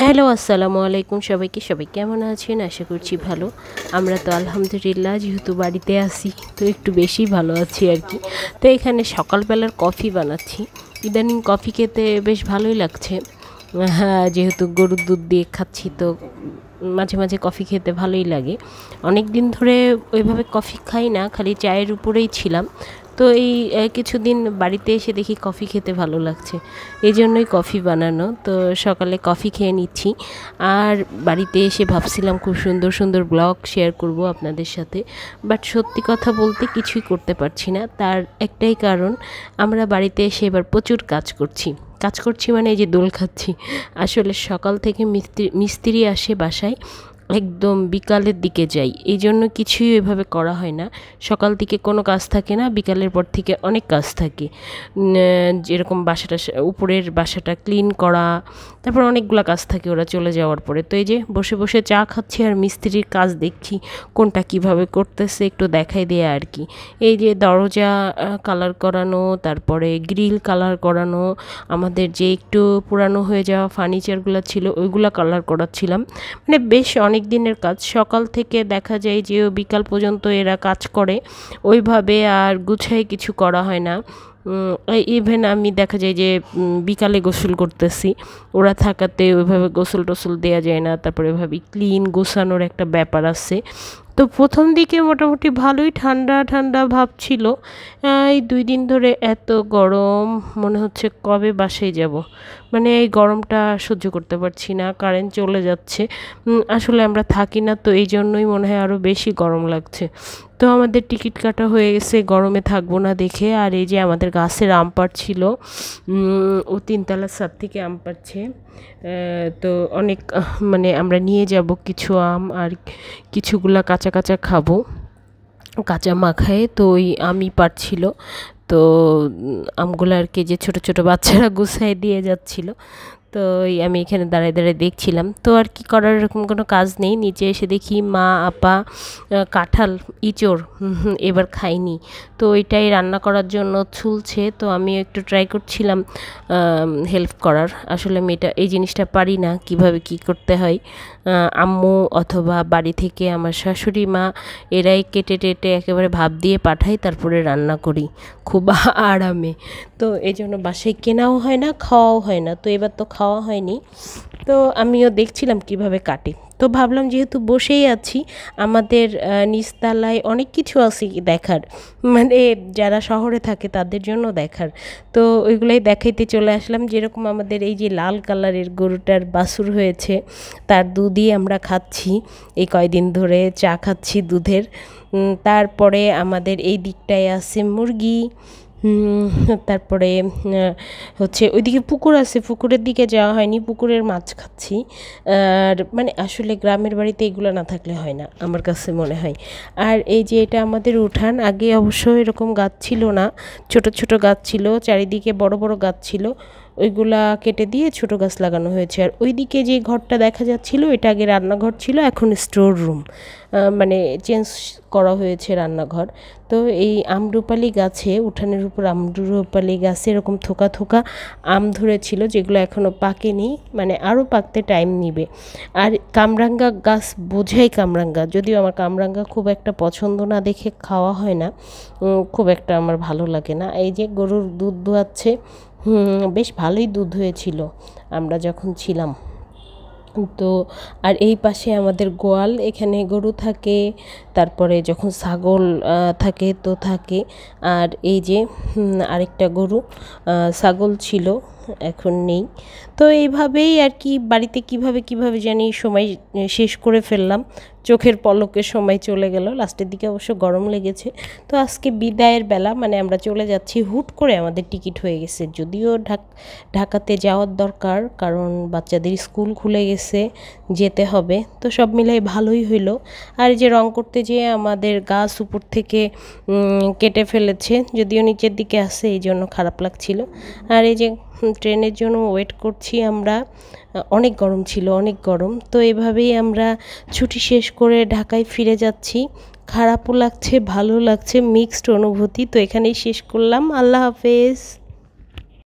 Hello, আসসালামু আলাইকুম সবাইকে। সবাই কেমন আছেন? আশা করছি ভালো। আমরা তো আলহামদুলিল্লাহ যেহেতু বাড়িতে আছি তো একটু বেশি ভালো আছি আর কি। তো এখানে সকালবেলার কফি বানাচ্ছি। ইদানিং কফি খেতে বেশ ভালোই লাগছে। হ্যাঁ, যেহেতু গরুর দুধ দিয়ে খাচ্ছি তো মাঝে মাঝে কফি খেতে ভালোই লাগে। অনেক দিন ধরে ওইভাবে কফি খাই না, খালি চায়ের উপরেই ছিলাম। তো এই কিছুদিন বাড়িতে এসে দেখি কফি খেতে ভালো লাগছে, এই জন্যই কফি বানানো। তো সকালে কফি খেয়ে নিচ্ছি, আর বাড়িতে এসে ভাবছিলাম খুব সুন্দর সুন্দর ব্লগ শেয়ার করব আপনাদের সাথে, বাট সত্যি কথা বলতে কিছুই করতে পারছি না। তার একটাই কারণ, আমরা বাড়িতে এসে এবার প্রচুর কাজ করছি মানে এই যে দোল খাচ্ছি। আসলে সকাল থেকে মিস্ত্রি আসে বাসায়, একদম বিকালের দিকে যাই, এই জন্য কিছুই এভাবে করা হয় না। সকাল থেকে কোনো কাজ থাকে না, বিকালের পর থেকে অনেক কাজ থাকে। যেরকম বাসাটা, উপরের বাসাটা ক্লিন করা, তারপর অনেকগুলো কাজ থাকে ওরা চলে যাওয়ার পরে। তো এই যে বসে বসে চা খাচ্ছি আর মিস্ত্রির কাজ দেখছি, কোনটা কিভাবে করতেছে একটু দেখাই দেয়া আর কি। এই যে দরজা কালার করানো, তারপরে গ্রিল কালার করানো, আমাদের যে একটু পুরানো হয়ে যাওয়া ফার্নিচারগুলো ছিল ওইগুলো কালার করাচ্ছিলাম। মানে বেশ অনেক দিনের কাজ, সকাল থেকে দেখা যায় যে বিকাল পর্যন্ত এরা কাজ করে, ওইভাবে আর গুছাই কিছু করা হয় না। ইভেন আমি দেখা যায় যে বিকালে গোসল করতেছি, ওরা থাকাতে ওইভাবে গোসল টোসল দেওয়া যায় না, তারপরে ওইভাবে ক্লিন গোছানোর একটা ব্যাপার আছে। তো প্রথম দিকে মোটামুটি ভালোই ঠান্ডা ঠান্ডা ভাব ছিল। এই 2 দিন ধরে এত গরম, মনে হচ্ছে কবে বাসায় যাব। মানে এই গরমটা সহ্য করতে পারছি না, কারেন্ট চলে যাচ্ছে। আসলে আমরা থাকি না তো এই জন্যই মনে হয় আরও বেশি গরম লাগছে। তো আমাদের টিকিট কাটা হয়ে গেছে গরমে থাকবো না দেখে। আর এই যে আমাদের গাছের আম পাড়ছিল, ও 3তলার ছাদ থেকে আম পাড়ছে। তো অনেক মানে আমরা নিয়ে যাব কিছু আম, আর কিছুগুলা কাঁচা কাঁচা খাবো, কাঁচা মাখায়। তো ওই আমই পাড়ছিল। তো আমগুলো আর কি যে ছোট ছোট বাচ্চারা গুছাই দিয়ে যাচ্ছিল। তো আমি এখানে দাঁড়ায় দাঁড়ায় দেখছিলাম। তো আর কি করার, এরকম কোনো কাজ নেই। নিচে এসে দেখি মা আপা কাঁঠাল ইঁচড় এবার খাইনি, তো ওইটাই রান্না করার জন্য ছুলছে। তো আমি একটু ট্রাই করছিলাম হেল্প করার। আসলে আমি এই জিনিসটা পারি না, কিভাবে কি করতে হয়। আম্মু অথবা বাড়ি থেকে আমার শাশুড়ি মা এরাই কেটে টেটে একেবারে ভাপ দিয়ে পাঠাই, তারপরে রান্না করি খুব আরামে। তো এই জন্য বাসায় কেনাও হয় না, খাওয়াও হয় না। তো এবার তো খাওয়া হয়নি, তো আমিও দেখছিলাম কিভাবে কাটে। তো ভাবলাম যেহেতু বসেই আছি, আমাদের নিচতলায় অনেক কিছু আছে দেখার, মানে যারা শহরে থাকে তাদের জন্য দেখার। তো ওইগুলাই দেখাইতে চলে আসলাম। যেরকম আমাদের এই যে লাল কালারের গরুটার বাছুর হয়েছে, তার দুধই আমরা খাচ্ছি এই কয়দিন ধরে, চা খাচ্ছি দুধের। তারপরে আমাদের এই দিকটায় আছে মুরগি। তারপরে হচ্ছে ওইদিকে পুকুর আছে, পুকুরের দিকে যাওয়া হয়নি, পুকুরের মাছ খাচ্ছি। আর মানে আসলে গ্রামের বাড়িতে এগুলো না থাকলে হয় না আমার কাছে মনে হয়। আর এই যে এটা আমাদের উঠান, আগে অবশ্য এরকম গাছ ছিল না, ছোট ছোট গাছ ছিল, চারিদিকে বড় বড় গাছ ছিল, ওইগুলা কেটে দিয়ে ছোট গাছ লাগানো হয়েছে। আর ওইদিকে যে ঘরটা দেখা যাচ্ছিল এটা আগে রান্নাঘর ছিল, এখন স্টোর রুম, মানে চেঞ্জ করা হয়েছে রান্নাঘর। তো এই আমরুপালি গাছে, উঠানের উপর আমরুপালি গাছে এরকম থোকা থোকা আম ধরেছিল, যেগুলো এখনও পাকেনি, মানে আরও পাকতে টাইম নিবে। আর কামরাঙ্গা গাছ, বোঝাই কামরাঙ্গা, যদিও আমার কামরাঙ্গা খুব একটা পছন্দ না দেখে খাওয়া হয় না, খুব একটা আমার ভালো লাগে না। এই যে গরুর দুধ দোয়াচ্ছে, বেশ ভালোই দুধ হয়েছিল আমরা যখন ছিলাম। তো আর এই পাশে আমাদের গোয়াল, এখানে গরু থাকে, তারপরে যখন ছাগল থাকে তো থাকে। আর এই যে আরেকটা গরু, ছাগল ছিল, এখন নেই। তো এইভাবেই আর কি বাড়িতে কিভাবে কিভাবে জানি সময় শেষ করে ফেললাম, চোখের পলকে সময় চলে গেল। লাস্টের দিকে অবশ্য গরম লেগেছে। তো আজকে বিদায়ের বেলা, মানে আমরা চলে যাচ্ছি, হুট করে আমাদের টিকিট হয়ে গেছে। যদিও ঢাকাতে যাওয়ার দরকার, কারণ বাচ্চাদের স্কুল খুলে গেছে, যেতে হবে। তো সব মিলাই ভালোই হইলো। আর যে রং করতে যেয়ে আমাদের গাছ উপর থেকে কেটে ফেলেছে, যদিও নিচের দিকে আছে, এই জন্য খারাপ লাগছিল। আর এই যে ট্রেনের জন্য ওয়েট করছি আমরা, অনেক গরম ছিল, অনেক গরম। তো এভাবেই আমরা ছুটি শেষ করে ঢাকায় ফিরে যাচ্ছি। খারাপও লাগছে, ভালো লাগছে, মিক্সড অনুভূতি। তো এখানেই শেষ করলাম। আল্লাহ হাফেজ।